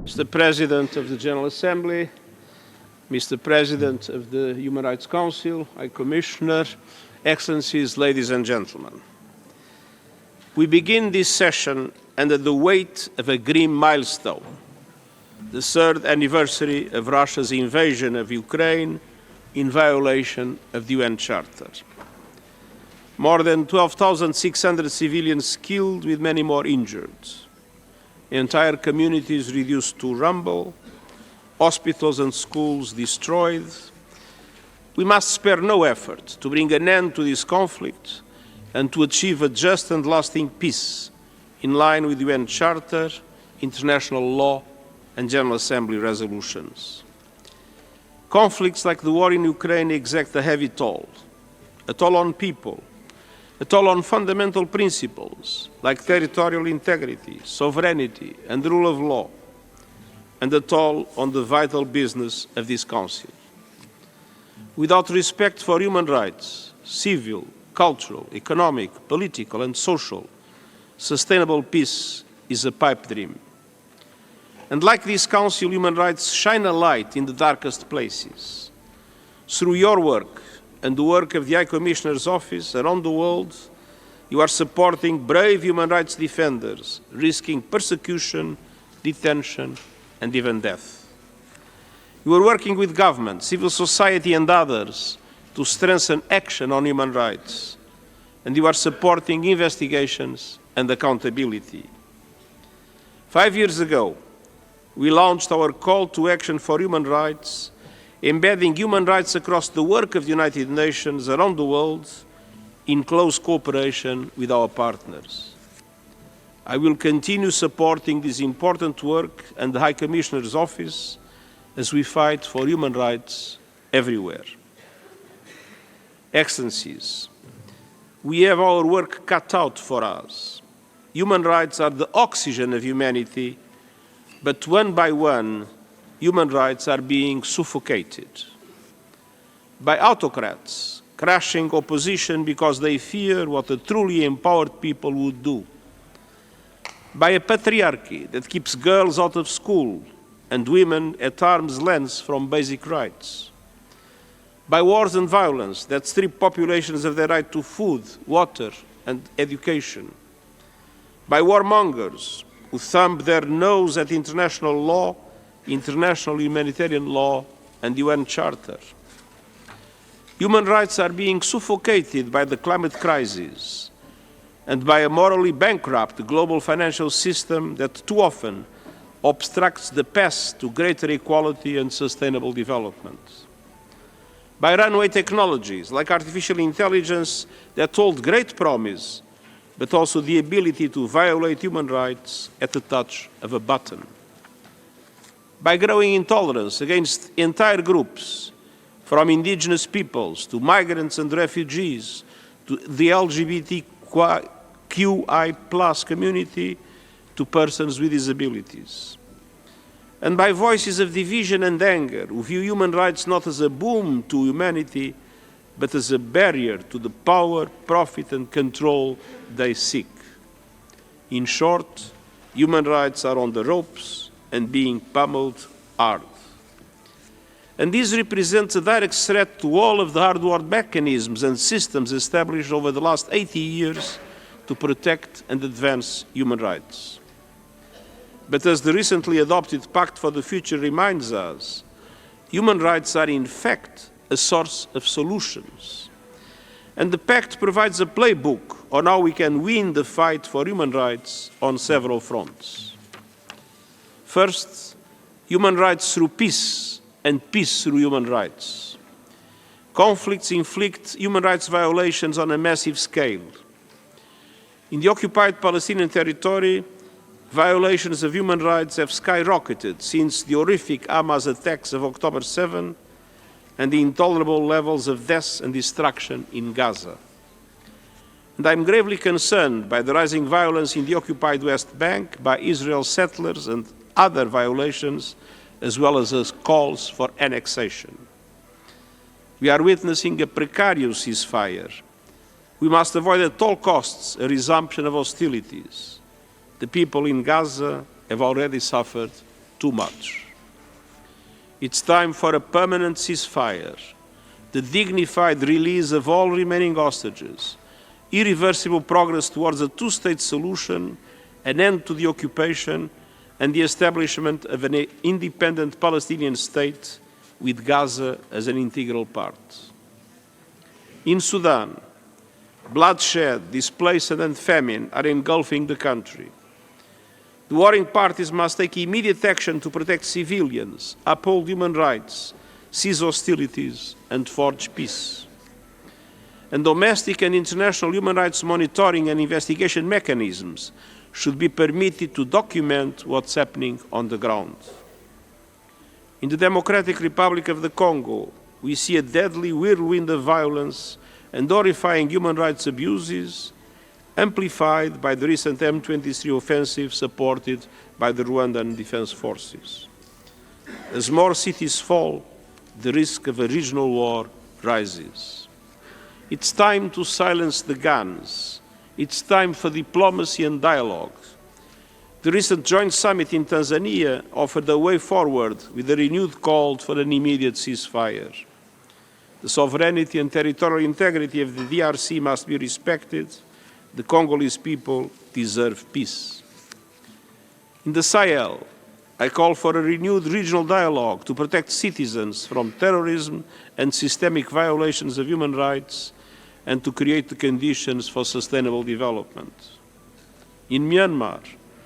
Mr. President of the General Assembly, Mr. President of the Human Rights Council, High Commissioner, Excellencies, ladies and gentlemen. We begin this session under the weight of a grim milestone, the third anniversary of Russia's invasion of Ukraine in violation of the UN Charter. More than 12,600 civilians killed, with many more injured. Entire communities reduced to rubble, hospitals and schools destroyed. We must spare no effort to bring an end to this conflict and to achieve a just and lasting peace in line with the UN Charter, international law and General Assembly resolutions. Conflicts like the war in Ukraine exact a heavy toll on people, a toll on fundamental principles like territorial integrity, sovereignty and the rule of law, and a toll on the vital business of this Council. Without respect for human rights, civil, cultural, economic, political and social, sustainable peace is a pipe dream. And like this Council, human rights shine a light in the darkest places. Through your work and the work of the High Commissioner's Office around the world, you are supporting brave human rights defenders, risking persecution, detention, and even death. You are working with government, civil society and others to strengthen action on human rights, and you are supporting investigations and accountability. 5 years ago, we launched our call to action for human rights, embedding human rights across the work of the United Nations around the world in close cooperation with our partners. I will continue supporting this important work and the High Commissioner's Office as we fight for human rights everywhere. Excellencies, we have our work cut out for us. Human rights are the oxygen of humanity, but one by one, human rights are being suffocated by autocrats, crushing opposition because they fear what a truly empowered people would do, by a patriarchy that keeps girls out of school and women at arm's length from basic rights, by wars and violence that strip populations of their right to food, water and education, by warmongers who thumb their nose at international law, international humanitarian law and the UN Charter. Human rights are being suffocated by the climate crisis and by a morally bankrupt global financial system that too often obstructs the path to greater equality and sustainable development. By runaway technologies like artificial intelligence that hold great promise, but also the ability to violate human rights at the touch of a button. By growing intolerance against entire groups, from indigenous peoples to migrants and refugees, to the LGBTQI+ community, to persons with disabilities. And by voices of division and anger who view human rights not as a boon to humanity, but as a barrier to the power, profit and control they seek. In short, human rights are on the ropes and being pummeled hard. And this represents a direct threat to all of the hard-worked mechanisms and systems established over the last 80 years to protect and advance human rights. But as the recently adopted Pact for the Future reminds us, human rights are in fact a source of solutions. And the Pact provides a playbook on how we can win the fight for human rights on several fronts. First, human rights through peace and peace through human rights. Conflicts inflict human rights violations on a massive scale. In the occupied Palestinian territory, violations of human rights have skyrocketed since the horrific Hamas attacks of October 7 and the intolerable levels of death and destruction in Gaza. And I'm gravely concerned by the rising violence in the occupied West Bank by Israel settlers and other violations, as well as calls for annexation. We are witnessing a precarious ceasefire. We must avoid at all costs a resumption of hostilities. The people in Gaza have already suffered too much. It's time for a permanent ceasefire, the dignified release of all remaining hostages, irreversible progress towards a two-state solution, an end to the occupation, and the establishment of an independent Palestinian state with Gaza as an integral part. In Sudan, bloodshed, displacement and famine are engulfing the country. The warring parties must take immediate action to protect civilians, uphold human rights, cease hostilities, and forge peace. And domestic and international human rights monitoring and investigation mechanisms should be permitted to document what's happening on the ground. In the Democratic Republic of the Congo, we see a deadly whirlwind of violence and horrifying human rights abuses, amplified by the recent M23 offensive supported by the Rwandan Defense Forces. As more cities fall, the risk of a regional war rises. It's time to silence the guns. It's time for diplomacy and dialogue. The recent joint summit in Tanzania offered a way forward with a renewed call for an immediate ceasefire. The sovereignty and territorial integrity of the DRC must be respected. The Congolese people deserve peace. In the Sahel, I call for a renewed regional dialogue to protect citizens from terrorism and systemic violations of human rights and to create the conditions for sustainable development. In Myanmar,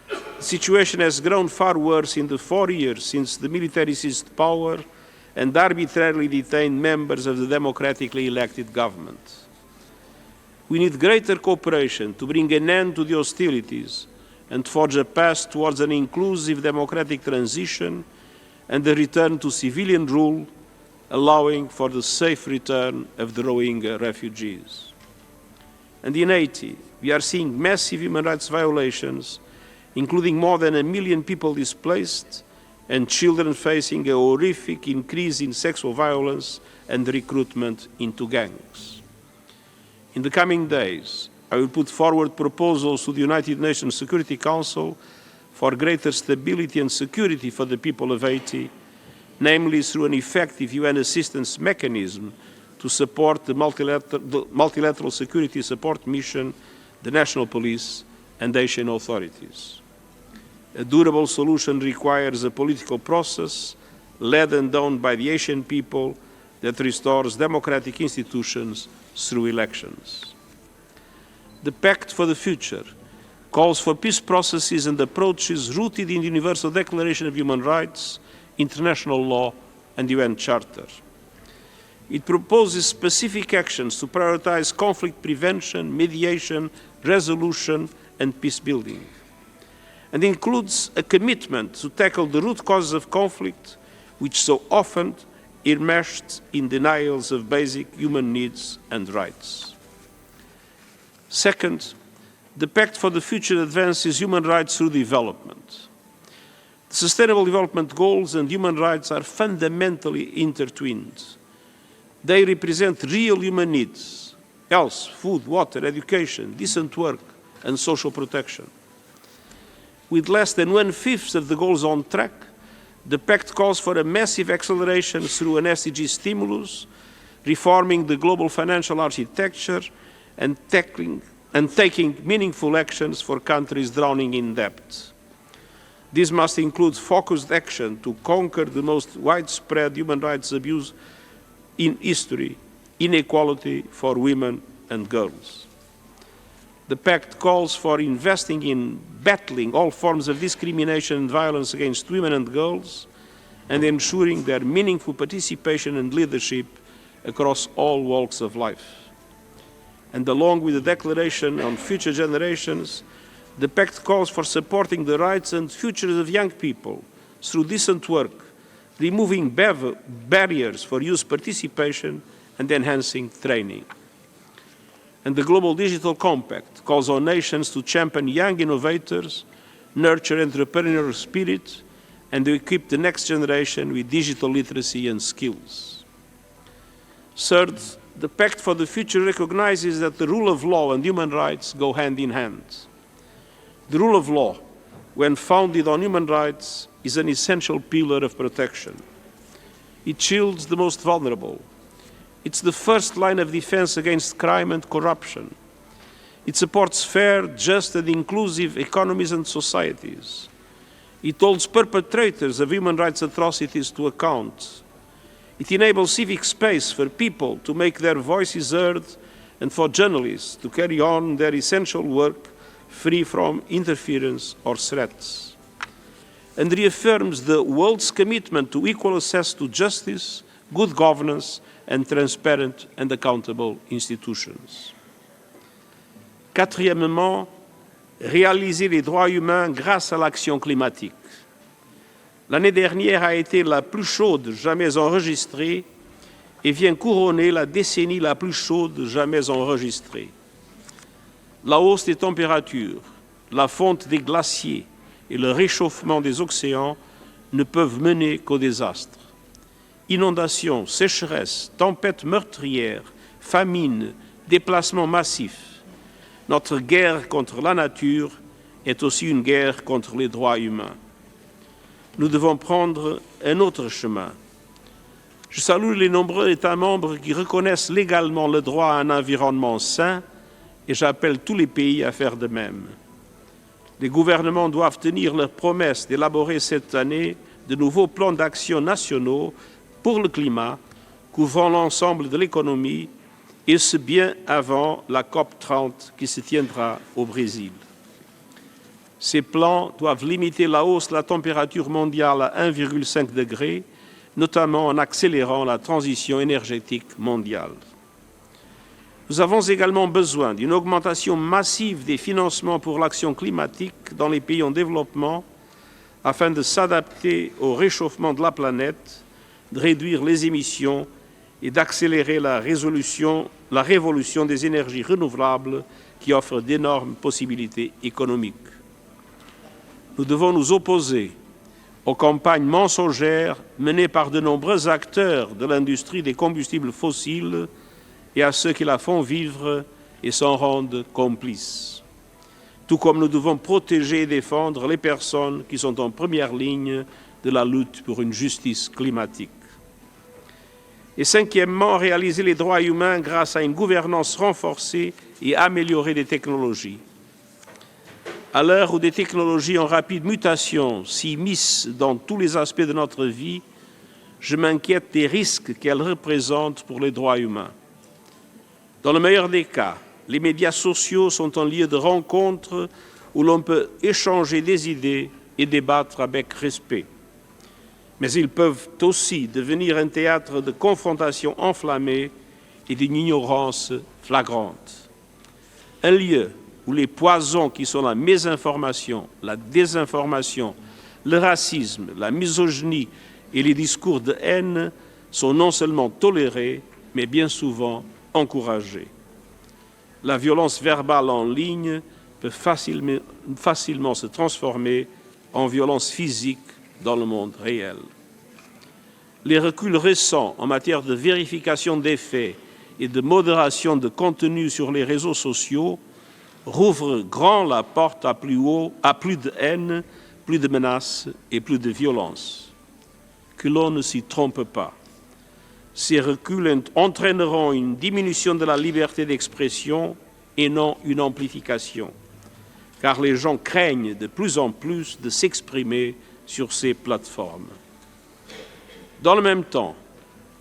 the situation has grown far worse in the 4 years since the military seized power and arbitrarily detained members of the democratically elected government. We need greater cooperation to bring an end to the hostilities and forge a path towards an inclusive democratic transition and a return to civilian rule, allowing for the safe return of the Rohingya refugees. And in Haiti, we are seeing massive human rights violations, including more than 1 million people displaced and children facing a horrific increase in sexual violence and recruitment into gangs. In the coming days, I will put forward proposals to the United Nations Security Council for greater stability and security for the people of Haiti, namely through an effective UN assistance mechanism to support the multilateral security support mission, the national police, and Haitian authorities. A durable solution requires a political process led and done by the Haitian people that restores democratic institutions through elections. The Pact for the Future calls for peace processes and approaches rooted in the Universal Declaration of Human Rights, international law, and UN Charter. It proposes specific actions to prioritize conflict prevention, mediation, resolution, and peace building, and includes a commitment to tackle the root causes of conflict, which so often enmeshed in denials of basic human needs and rights. Second, the Pact for the Future advances human rights through development. The Sustainable Development Goals and human rights are fundamentally intertwined. They represent real human needs: health, food, water, education, decent work, and social protection. With less than 1/5 of the goals on track, the Pact calls for a massive acceleration through an SDG stimulus, reforming the global financial architecture, and taking meaningful actions for countries drowning in debt. This must include focused action to conquer the most widespread human rights abuse in history, inequality for women and girls. The Pact calls for investing in battling all forms of discrimination and violence against women and girls, and ensuring their meaningful participation and leadership across all walks of life. And along with the Declaration on Future Generations, the Pact calls for supporting the rights and futures of young people through decent work, removing barriers for youth participation and enhancing training. And the Global Digital Compact calls on nations to champion young innovators, nurture entrepreneurial spirit, and to equip the next generation with digital literacy and skills. Third, the Pact for the Future recognizes that the rule of law and human rights go hand in hand. The rule of law when founded on human rights, is an essential pillar of protection. It shields the most vulnerable. It's the first line of defense against crime and corruption. It supports fair, just, and inclusive economies and societies. It holds perpetrators of human rights atrocities to account. It enables civic space for people to make their voices heard and for journalists to carry on their essential work free from interference or threats. And reaffirms the world's commitment to equal access to justice, good governance, and transparent and accountable institutions. Quatrièmement, réaliser les droits humains grâce à l'action climatique. L'année dernière a été la plus chaude jamais enregistrée et vient couronner la décennie la plus chaude jamais enregistrée. La hausse des températures, la fonte des glaciers et le réchauffement des océans ne peuvent mener qu'au désastre. Inondations, sécheresses, tempêtes meurtrières, famines, déplacements massifs. Notre guerre contre la nature est aussi une guerre contre les droits humains. Nous devons prendre un autre chemin. Je salue les nombreux États membres qui reconnaissent légalement le droit à un environnement sain et j'appelle tous les pays à faire de même. Les gouvernements doivent tenir leur promesse d'élaborer cette année de nouveaux plans d'action nationaux pour le climat couvrant l'ensemble de l'économie et ce bien avant la COP30 qui se tiendra au Brésil. Ces plans doivent limiter la hausse de la température mondiale à 1,5 degré, notamment en accélérant la transition énergétique mondiale. Nous avons également besoin d'une augmentation massive des financements pour l'action climatique dans les pays en développement afin de s'adapter au réchauffement de la planète, de réduire les émissions et d'accélérer la révolution des énergies renouvelables qui offrent d'énormes possibilités économiques. Nous devons nous opposer aux campagnes mensongères menées par de nombreux acteurs de l'industrie des combustibles fossiles et à ceux qui la font vivre et s'en rendent complices. Tout comme nous devons protéger et défendre les personnes qui sont en première ligne de la lutte pour une justice climatique. Et cinquièmement, réaliser les droits humains grâce à une gouvernance renforcée et améliorée des technologies. À l'heure où des technologies en rapide mutation s'immiscent dans tous les aspects de notre vie, je m'inquiète des risques qu'elles représentent pour les droits humains. Dans le meilleur des cas, les médias sociaux sont un lieu de rencontre où l'on peut échanger des idées et débattre avec respect. Mais ils peuvent aussi devenir un théâtre de confrontations enflammées et d'une ignorance flagrante. Un lieu où les poisons qui sont la mésinformation, la désinformation, le racisme, la misogynie et les discours de haine sont non seulement tolérés, mais bien souvent encouragés. La violence verbale en ligne peut facilement se transformer en violence physique dans le monde réel. Les reculs récents en matière de vérification des faits et de modération de contenu sur les réseaux sociaux rouvrent grand la porte à plus de haine, plus de menaces et plus de violence. Que l'on ne s'y trompe pas. Ces reculs entraîneront une diminution de la liberté d'expression et non une amplification, car les gens craignent de plus en plus de s'exprimer sur ces plateformes. Dans le même temps,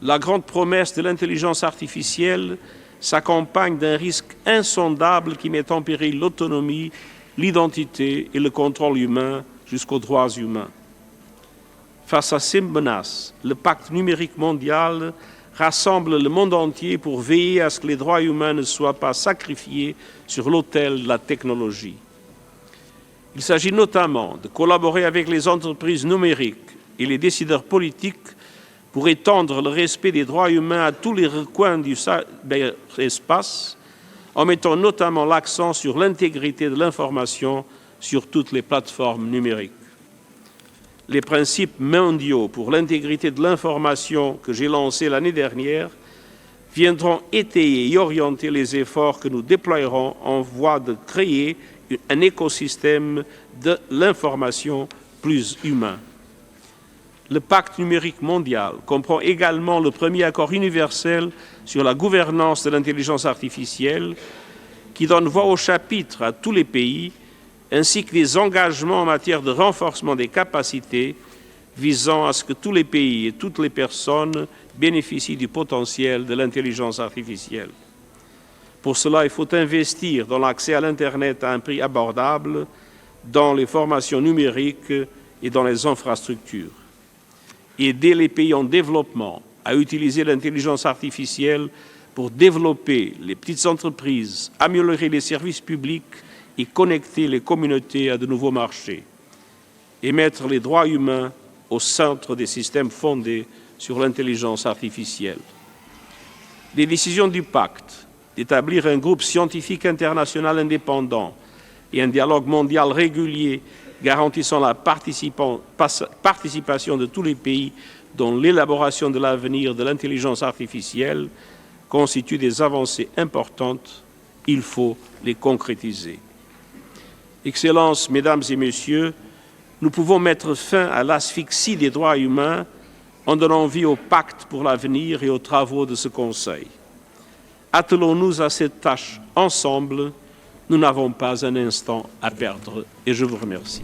la grande promesse de l'intelligence artificielle s'accompagne d'un risque insondable qui met en péril l'autonomie, l'identité et le contrôle humain jusqu'aux droits humains. Face à ces menaces, le pacte numérique mondial rassemble le monde entier pour veiller à ce que les droits humains ne soient pas sacrifiés sur l'autel de la technologie. Il s'agit notamment de collaborer avec les entreprises numériques et les décideurs politiques pour étendre le respect des droits humains à tous les recoins du cyberespace, en mettant notamment l'accent sur l'intégrité de l'information sur toutes les plateformes numériques. Les principes mondiaux pour l'intégrité de l'information que j'ai lancés l'année dernière viendront étayer et orienter les efforts que nous déploierons en voie de créer un écosystème de l'information plus humain. Le pacte numérique mondial comprend également le premier accord universel sur la gouvernance de l'intelligence artificielle qui donne voix au chapitre à tous les pays, ainsi que des engagements en matière de renforcement des capacités visant à ce que tous les pays et toutes les personnes bénéficient du potentiel de l'intelligence artificielle. Pour cela, il faut investir dans l'accès à l'Internet à un prix abordable, dans les formations numériques et dans les infrastructures. Aider les pays en développement à utiliser l'intelligence artificielle pour développer les petites entreprises, améliorer les services publics et connecter les communautés à de nouveaux marchés. Et mettre les droits humains au centre des systèmes fondés sur l'intelligence artificielle. Les décisions du pacte d'établir un groupe scientifique international indépendant et un dialogue mondial régulier garantissant la participation de tous les pays dans l'élaboration de l'avenir de l'intelligence artificielle constituent des avancées importantes. Il faut les concrétiser. Excellences, Mesdames et Messieurs, nous pouvons mettre fin à l'asphyxie des droits humains en donnant vie au pacte pour l'avenir et aux travaux de ce Conseil. Attelons-nous à cette tâche ensemble. Nous n'avons pas un instant à perdre et je vous remercie.